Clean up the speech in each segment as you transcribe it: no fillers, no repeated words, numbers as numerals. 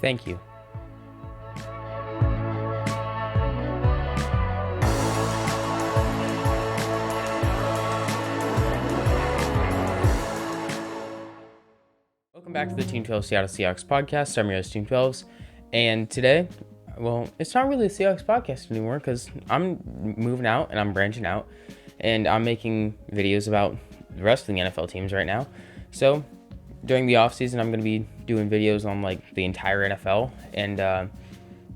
Thank you. Welcome back to the Team 12 Seattle Seahawks podcast. I'm your host, Team 12s, and today, well, it's not really a Seahawks podcast anymore because I'm moving out and I'm branching out, and I'm making videos about the rest of the NFL teams right now. So during the offseason, I'm going to be doing videos on like the entire NFL, and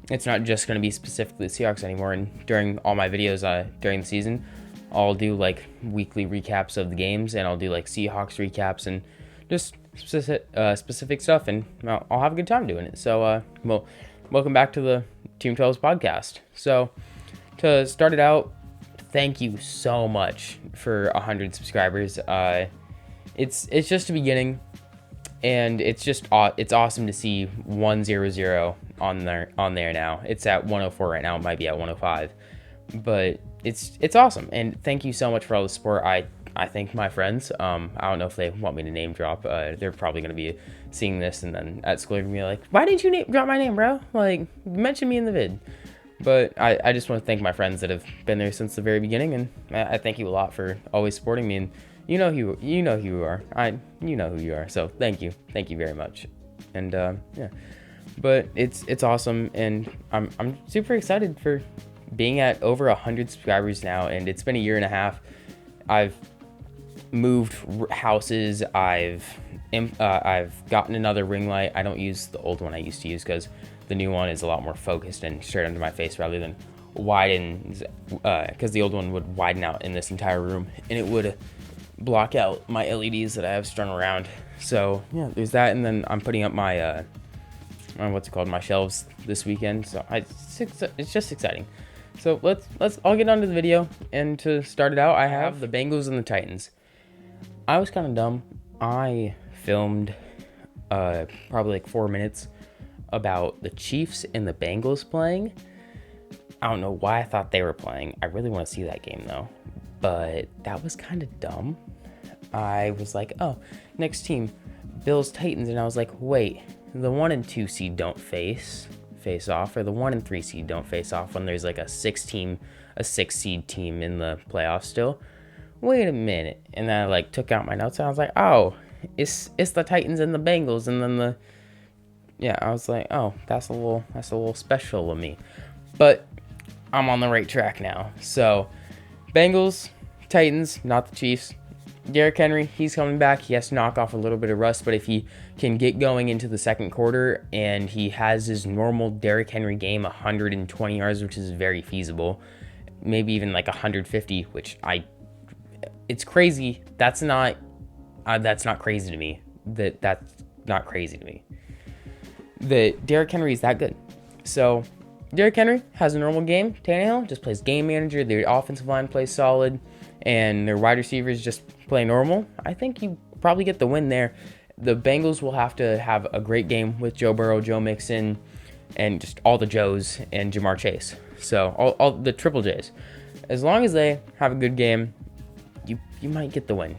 it's not just going to be specifically the Seahawks anymore. And during all my videos during the season, I'll do like weekly recaps of the games, and I'll do like Seahawks recaps and just specific stuff, and I'll have a good time doing it. So, welcome back to the Team 12's podcast. So, to start it out, thank you so much for 100 subscribers. It's just the beginning, and it's awesome to see 100 on there now. It's at 104 right now. It might be at 105, but it's awesome. And thank you so much for all the support. I thank my friends. I don't know if they want me to name drop. They're probably going to be seeing this and then at school they're going to be like, why didn't you drop my name, bro? Like, mention me in the vid. But I just want to thank my friends that have been there since the very beginning, and I thank you a lot for always supporting me. And you know who you are. You know who you are. So thank you very much. And yeah, but it's awesome, and I'm super excited for being at over 100 subscribers now. And it's been a year and a half. I've moved houses. I've gotten another ring light. I don't use the old one I used to use because the new one is a lot more focused and straight under my face rather than widen, because the old one would widen out in this entire room and it would block out my LEDs that I have strung around. So yeah, there's that. And then I'm putting up my my shelves this weekend. So it's just exciting. So I'll get on to the video. And to start it out, I have the Bengals and the Titans. I was kind of dumb. I filmed probably like 4 minutes about the Chiefs and the Bengals playing. I don't know why I thought they were playing. I really want to see that game though. But that was kind of dumb. I was like, oh, next team, Bills, Titans. And I was like, wait, the 1 and 2 seed don't face off, or the 1 and 3 seed don't face off when there's like a 6 seed team in the playoffs still. Wait a minute. And then I like took out my notes and I was like, oh, it's the Titans and the Bengals. And then I was like, oh, that's a little special of me. But I'm on the right track now. So Bengals, Titans, not the Chiefs. Derrick Henry, he's coming back. He has to knock off a little bit of rust, but if he can get going into the second quarter and he has his normal Derrick Henry game, 120 yards, which is very feasible, maybe even like 150, which it's crazy. That's not crazy to me. That's not crazy to me. That Derrick Henry is that good. So Derrick Henry has a normal game. Tannehill just plays game manager. Their offensive line plays solid, and their wide receivers just play normal. I think you probably get the win there. The Bengals will have to have a great game with Joe Burrow, Joe Mixon, and just all the Joes and Jamar Chase. So all the triple J's. As long as they have a good game, you might get the win.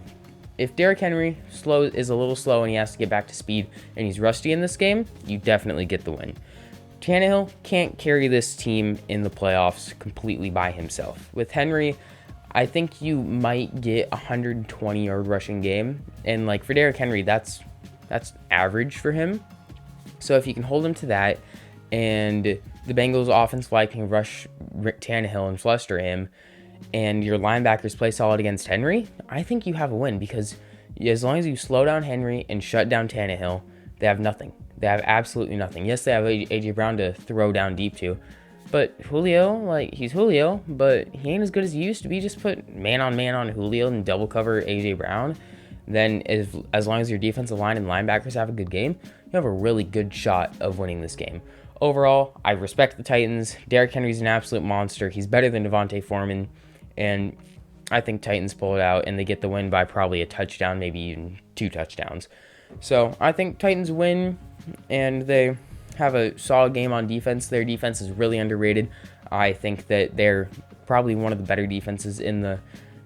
If Derrick Henry is a little slow and he has to get back to speed and he's rusty in this game, you definitely get the win. Tannehill can't carry this team in the playoffs completely by himself. With Henry, I think you might get 120-yard rushing game. And like for Derrick Henry, that's average for him. So if you can hold him to that, and the Bengals offensive line can rush Tannehill and fluster him, and your linebackers play solid against Henry, I think you have a win, because as long as you slow down Henry and shut down Tannehill, they have nothing. They have absolutely nothing. Yes, they have A.J. Brown to throw down deep to, but Julio, he's Julio, but he ain't as good as he used to be. Just put man on Julio and double cover A.J. Brown. Then as long as your defensive line and linebackers have a good game, you have a really good shot of winning this game. Overall, I respect the Titans. Derrick Henry's an absolute monster. He's better than Devontae Foreman, and I think Titans pull it out, and they get the win by probably a touchdown, maybe even 2 touchdowns. So I think Titans win, and they have a solid game on defense. Their defense is really underrated. I think that they're probably one of the better defenses in the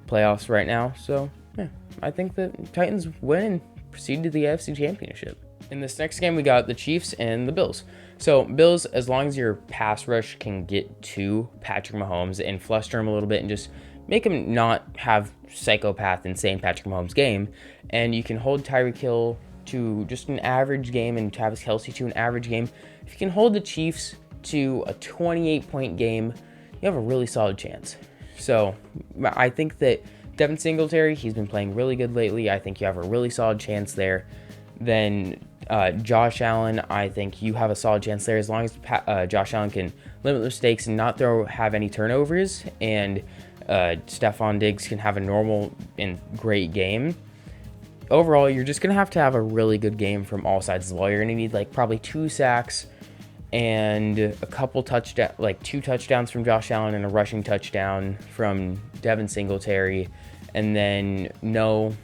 playoffs right now. So yeah, I think that Titans win and proceed to the AFC Championship. In this next game, we got the Chiefs and the Bills. So Bills, as long as your pass rush can get to Patrick Mahomes and fluster him a little bit and just make him not have psychopath insane Patrick Mahomes game, and you can hold Tyreek Hill to just an average game and Travis Kelce to an average game. If you can hold the Chiefs to a 28-point game, you have a really solid chance. So I think that Devin Singletary, he's been playing really good lately. I think you have a really solid chance there. Then Josh Allen, I think you have a solid chance there as long as Josh Allen can limit mistakes and not have any turnovers, and Stephon Diggs can have a normal and great game. Overall, you're just going to have a really good game from all sides of the ball. You're going to need like probably 2 sacks and a couple like 2 touchdowns from Josh Allen and a rushing touchdown from Devin Singletary, and then no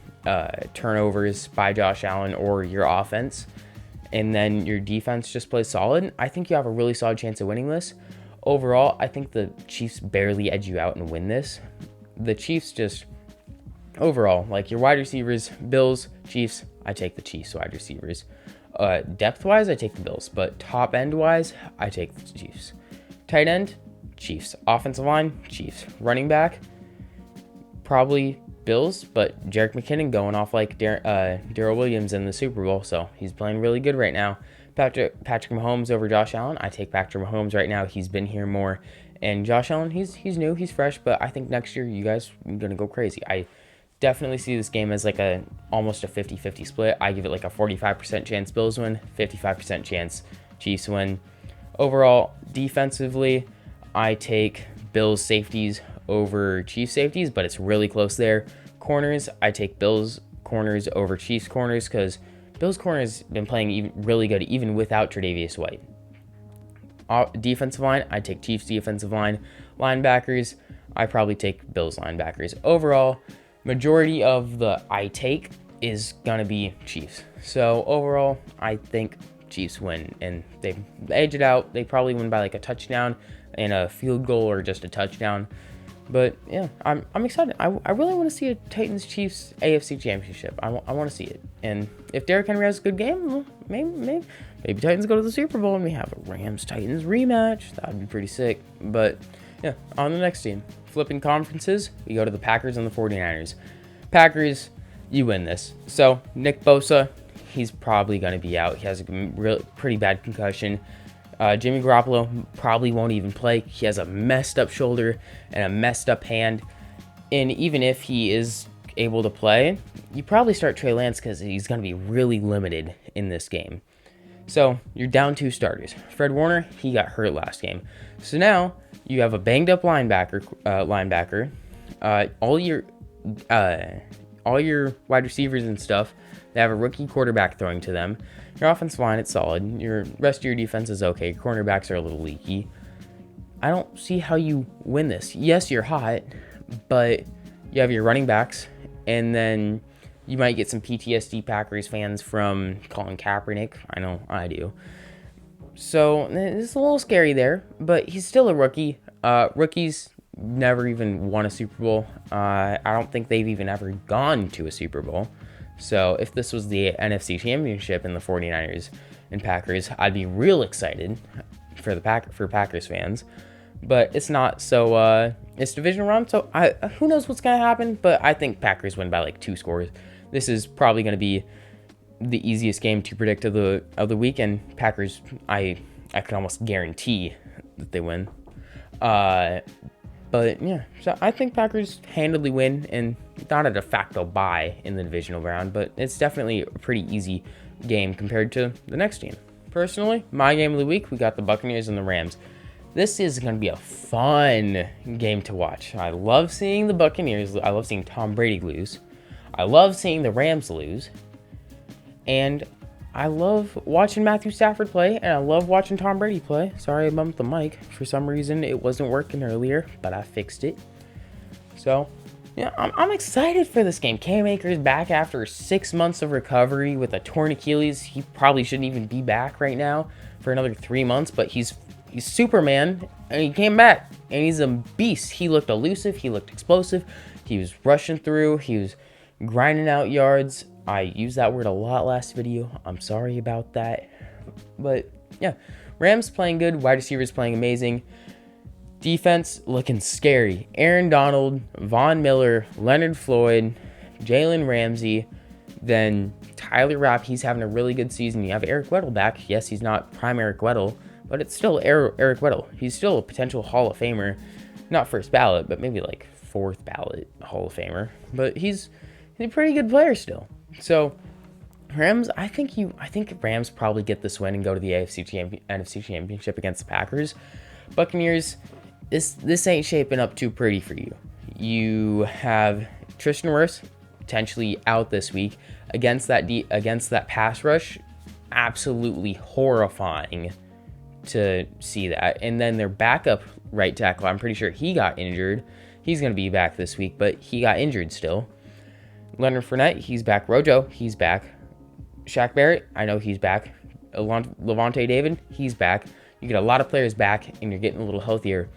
turnovers by Josh Allen or your offense, and then your defense just plays solid. I think you have a really solid chance of winning this. Overall, I think the Chiefs barely edge you out and win this. The Chiefs just, overall, like your wide receivers, Bills, Chiefs, I take the Chiefs wide receivers. Depth-wise, I take the Bills, but top end-wise, I take the Chiefs. Tight end, Chiefs. Offensive line, Chiefs. Running back, probably Bills, but Jerick McKinnon going off like Darrell Williams in the Super Bowl, so he's playing really good right now. Patrick Mahomes over Josh Allen. I take Patrick Mahomes right now. He's been here more, and Josh Allen, he's new, he's fresh, but I think next year you guys are gonna go crazy. I definitely see this game as like almost a 50-50 split. I give it like a 45% chance Bills win, 55% chance Chiefs win. Overall, defensively, I take Bills safeties over Chiefs safeties, but it's really close there. Corners, I take Bills corners over Chiefs corners because Bills corners been playing really good even without Tre'Davious White. Defensive line, I take Chiefs defensive line. Linebackers, I probably take Bills linebackers. Overall, majority of the I take is gonna be Chiefs. So overall, I think Chiefs win, and they edge it out. They probably win by like a touchdown and a field goal or just a touchdown. But yeah, I'm excited. I really want to see a Titans-Chiefs AFC Championship. I want to see it. And if Derrick Henry has a good game, well, maybe Titans go to the Super Bowl and we have a Rams-Titans rematch. That would be pretty sick. But yeah, on the next team. Flipping conferences, we go to the Packers and the 49ers. Packers, you win this. So Nick Bosa, he's probably going to be out. He has a pretty bad concussion. Jimmy Garoppolo probably won't even play. He has a messed up shoulder and a messed up hand. And even if he is able to play, you probably start Trey Lance because he's going to be really limited in this game. So you're down 2 starters. Fred Warner, he got hurt last game. So now you have a banged up linebacker. All your wide receivers and stuff, they have a rookie quarterback throwing to them. Your offensive line, it's solid. Your rest of your defense is okay. Your cornerbacks are a little leaky. I don't see how you win this. Yes, you're hot, but you have your running backs, and then you might get some PTSD Packers fans from Colin Kaepernick. I know I do. So it's a little scary there, but he's still a rookie. Rookies never even won a Super Bowl. I don't think they've even ever gone to a Super Bowl. So if this was the NFC Championship in the 49ers and Packers, I'd be real excited for Packers fans. But it's not. So it's divisional round. So who knows what's going to happen? But I think Packers win by like 2 scores. This is probably going to be the easiest game to predict of the weekend. Packers, I could almost guarantee that they win. But yeah, so I think Packers handily win, and not a de facto bye in the divisional round, but it's definitely a pretty easy game compared to the next team. Personally, my game of the week, we got the Buccaneers and the Rams. This is going to be a fun game to watch. I love seeing the Buccaneers. I love seeing Tom Brady lose. I love seeing the Rams lose. And I love watching Matthew Stafford play, and I love watching Tom Brady play. Sorry I bumped the mic. For some reason, it wasn't working earlier, but I fixed it. So, yeah, I'm excited for this game. Cam Akers back after 6 months of recovery with a torn Achilles. He probably shouldn't even be back right now for another 3 months, but he's Superman, and he came back, and he's a beast. He looked elusive. He looked explosive. He was rushing through. He was grinding out yards. I used that word a lot last video. I'm sorry about that. But yeah, Rams playing good. Wide receivers playing amazing. Defense looking scary. Aaron Donald, Von Miller, Leonard Floyd, Jalen Ramsey, then Tyler Rapp. He's having a really good season. You have Eric Weddle back. Yes, he's not prime Eric Weddle, but it's still Eric Weddle. He's still a potential Hall of Famer. Not first ballot, but maybe like fourth ballot Hall of Famer. But he's a pretty good player still. So Rams, I think Rams probably get this win and go to the NFC Championship against the Packers. Buccaneers, this ain't shaping up too pretty for you. You have Tristan Wirfs potentially out this week against that pass rush. Absolutely horrifying to see that. And then their backup right tackle, I'm pretty sure he got injured. He's going to be back this week, but he got injured still. Leonard Fournette, he's back. Rojo, he's back. Shaq Barrett, I know he's back. Levante David, he's back. You get a lot of players back, and you're getting a little healthier.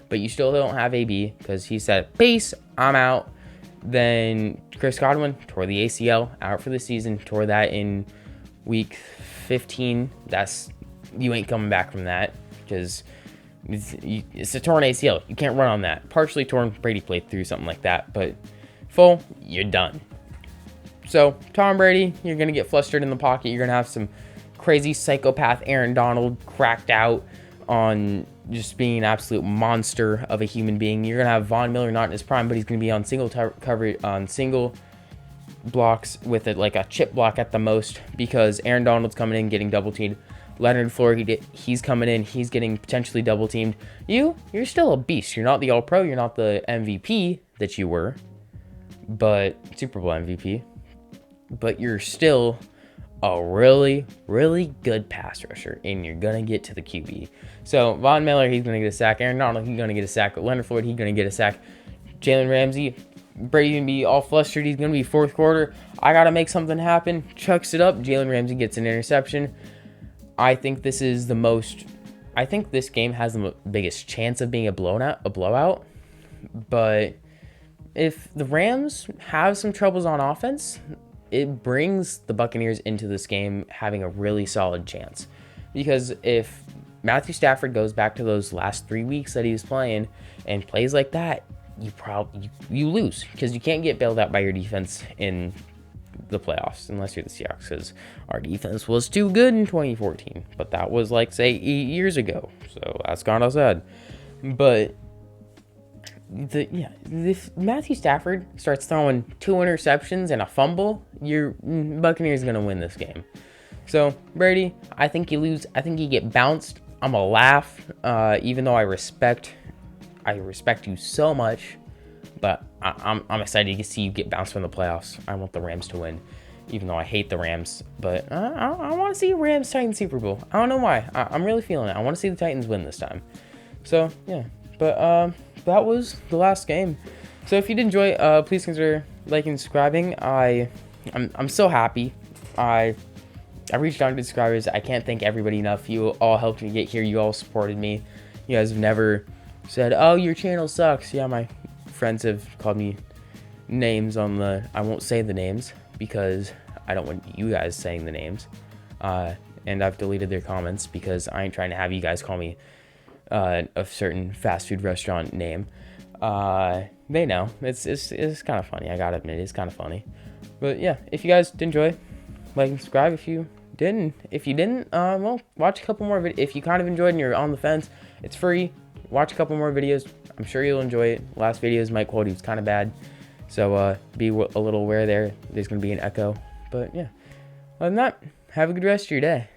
But you still don't have AB because he said, peace, I'm out. Then Chris Godwin tore the ACL, out for the season. Tore that in week 15. You ain't coming back from that because it's a torn ACL. You can't run on that. Partially torn, Brady played through something like that. But full, you're done. So Tom Brady, you're going to get flustered in the pocket. You're going to have some crazy psychopath Aaron Donald cracked out on just being an absolute monster of a human being. You're going to have Von Miller not in his prime, but he's going to be on single coverage, on single blocks with it, like a chip block at the most, because Aaron Donald's coming in getting double teamed. Leonard Floyd, he's coming in, he's getting potentially double teamed. You're still a beast. You're not the All-Pro, you're not the MVP that you were, but Super Bowl MVP. But you're still a really, really good pass rusher, and you're going to get to the QB. So, Von Miller, he's going to get a sack. Aaron Donald, he's going to get a sack. Leonard Floyd, he's going to get a sack. Jalen Ramsey, Brady going to be all flustered. He's going to be fourth quarter. I got to make something happen. Chucks it up. Jalen Ramsey gets an interception. I think this game has the biggest chance of being a blowout. But if the Rams have some troubles on offense, it brings the Buccaneers into this game having a really solid chance. Because if Matthew Stafford goes back to those last 3 weeks that he was playing and plays like that, you lose, because you can't get bailed out by your defense in the playoffs unless you're the Seahawks, because our defense was too good in 2014. But that was like, say, 8 years ago. So that's kind of sad. But if Matthew Stafford starts throwing 2 interceptions and a fumble, your Buccaneers going to win this game. So, Brady, I think you lose. I think you get bounced. I'm going to laugh, even though I respect you so much. But I'm excited to see you get bounced from the playoffs. I want the Rams to win, even though I hate the Rams. But I want to see Rams Titans Super Bowl. I don't know why. I'm really feeling it. I want to see the Titans win this time. So, yeah. But that was the last game. So if you did enjoy, please consider liking and subscribing. I'm so happy. I reached 100 subscribers. I can't thank everybody enough. You all helped me get here. You all supported me. You guys have never said, "Oh, your channel sucks." Yeah, my friends have called me names on the. I won't say the names because I don't want you guys saying the names. And I've deleted their comments because I ain't trying to have you guys call me a certain fast food restaurant name. They know. It's kind of funny. I gotta admit, it's kind of funny. But yeah, if you guys did enjoy, like and subscribe. If you didn't, well, watch a couple more videos. If you kind of enjoyed and you're on the fence, it's free. Watch a couple more videos. I'm sure you'll enjoy it. Last video's mic quality was kind of bad, so be a little aware there. There's gonna be an echo. But yeah, other than that, have a good rest of your day.